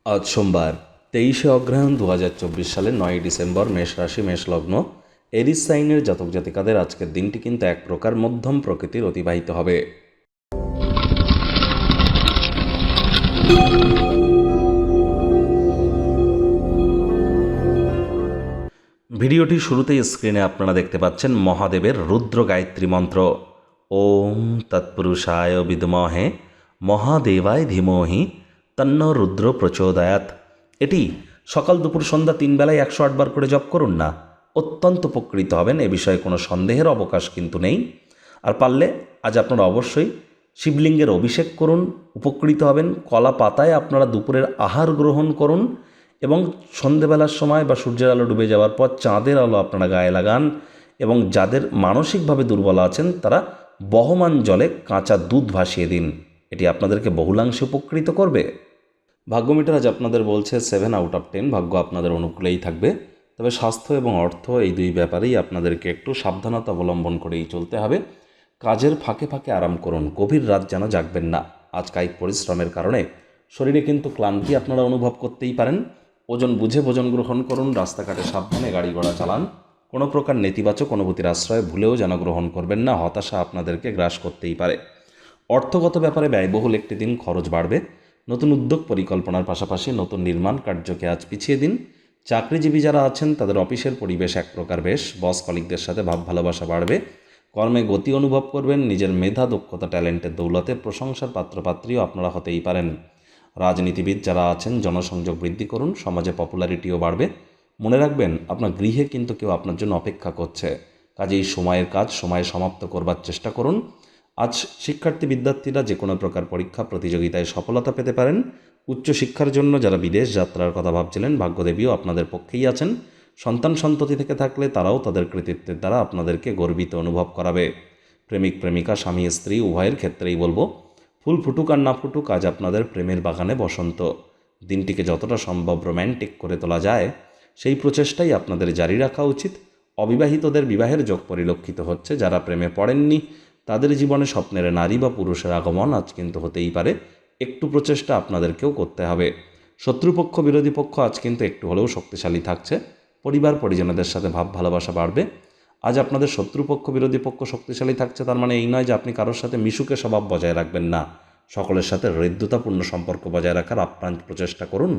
আজ সোমবার 23শে অগ্রহায়ণ 2024 সালের 9ই ডিসেম্বর, মেষ রাশি, মেষ লগ্ন, এরিস সাইনের জাতক জাতিকাদের আজকের দিনটি কিন্তু এক প্রকার মধ্যম প্রকৃতির অতিবাহিত হবে। ভিডিওটির শুরুতেই স্ক্রিনে আপনারা দেখতে পাচ্ছেন মহাদেবের রুদ্র গায়ত্রী মন্ত্র। ওম তৎপুরুষায় বিদ্মহে মহাদেবায় ধীমহি তন্ন রুদ্র প্রচোদয়াৎ। এটি সকাল দুপুর সন্ধ্যা 3 বেলায় 108 বার করে জপ করুন না, অত্যন্ত উপকৃত হবেন। এ বিষয়ে কোনো সন্দেহের অবকাশ কিন্তু নেই। আর পারলে আজ আপনারা অবশ্যই শিবলিঙ্গের অভিষেক করুন, উপকৃত হবেন। কলা পাতায় আপনারা দুপুরের আহার গ্রহণ করুন এবং সন্ধেবেলার সময় বা সূর্যের আলো ডুবে যাওয়ার পর চাঁদের আলো আপনারা গায়ে লাগান। এবং যাদের মানসিকভাবে দুর্বল আছেন তারা বহমান জলে কাঁচা দুধ ভাসিয়ে দিন। এটি আপনাদেরকে বহুলাংশে উপকৃত করবে। ভাগ্যমিটার আজ আপনাদের বলছে 7 আউট অফ 10, ভাগ্য আপনাদের অনুকূলেই থাকবে। তবে স্বাস্থ্য এবং অর্থ এই দুই ব্যাপারেই আপনাদেরকে একটু সাবধানতা অবলম্বন করেই চলতে হবে। কাজের ফাঁকে ফাঁকে আরাম করুন, গভীর রাত যেন জাগবেন না। আজ কায়িক পরিশ্রমের কারণে শরীরে কিন্তু ক্লান্তি আপনারা অনুভব করতেই পারেন। ওজন বুঝে ভোজন গ্রহণ করুন, রাস্তাঘাটে সাবধানে গাড়ি ঘোড়া চালান। কোনো প্রকার নেতিবাচক অনুভূতির আশ্রয় ভুলেও যেন গ্রহণ করবেন না, হতাশা আপনাদেরকে গ্রাস করতেই পারে। অর্থগত ব্যাপারে ব্যয়বহুল একটি দিন, খরচ বাড়বে। নতুন উদ্যোগ পরিকল্পনার পাশাপাশি নতুন নির্মাণ কার্যকে আজ পিছিয়ে দিন। চাকরিজীবী যারা আছেন তাদের অফিসের পরিবেশ এক প্রকার বেশ, বস কলিগদের সাথে ভাব ভালোবাসা বাড়বে। কর্মে গতি অনুভব করবেন। নিজের মেধা, দক্ষতা, ট্যালেন্টের দৌলতে প্রশংসার পাত্রপাত্রীও আপনারা হতেই পারেন। রাজনীতিবিদ যারা আছেন জনসংযোগ বৃদ্ধি করুন, সমাজে পপুলারিটিও বাড়বে। মনে রাখবেন আপনার গৃহে কিন্তু কেউ আপনার জন্য অপেক্ষা করছে, কাজেই সময়ের কাজ সময়ে সমাপ্ত করবার চেষ্টা করুন। আজ শিক্ষার্থী বিদ্যার্থীরা যে কোনো প্রকার পরীক্ষা প্রতিযোগিতায় সফলতা পেতে পারেন। উচ্চশিক্ষার জন্য যারা বিদেশ যাত্রার কথা ভাবছিলেন, ভাগ্যদেবীও আপনাদের পক্ষেই আছেন। সন্তান সন্ততি থেকে থাকলে তারাও তাদের কৃতিত্বের দ্বারা আপনাদেরকে গর্বিত অনুভব করাবে। প্রেমিক প্রেমিকা, স্বামী স্ত্রী উভয়ের ক্ষেত্রেই বলবো, ফুল ফুটুক আর না ফুটুক, আজ আপনাদের প্রেমের বাগানে বসন্ত। দিনটিকে যতটা সম্ভব রোম্যান্টিক করে তোলা যায় সেই প্রচেষ্টাই আপনাদের জারি রাখা উচিত। অবিবাহিতদের বিবাহের যোগ পরিলক্ষিত হচ্ছে। যারা প্রেমে পড়েননি তাদের জীবনে স্বপ্নের নারী বা পুরুষের আগমন আজ কিন্তু হতেই পারে। একটু প্রচেষ্টা আপনাদেরকেও করতে হবে। শত্রুপক্ষ বিরোধী পক্ষ আজ কিন্তু একটু হলেও শক্তিশালী থাকছে। পরিবার পরিজনদের সাথে ভাব ভালোবাসা বাড়বে। আজ আপনাদের শত্রুপক্ষ বিরোধী পক্ষ শক্তিশালী থাকছে, তার মানে এই নয় যে আপনি কারোর সাথে মিশুকে স্বভাব বজায় রাখবেন না। সকলের সাথে হৃদ্যতাপূর্ণ সম্পর্ক বজায় রাখার আপ্রাণ প্রচেষ্টা করুন।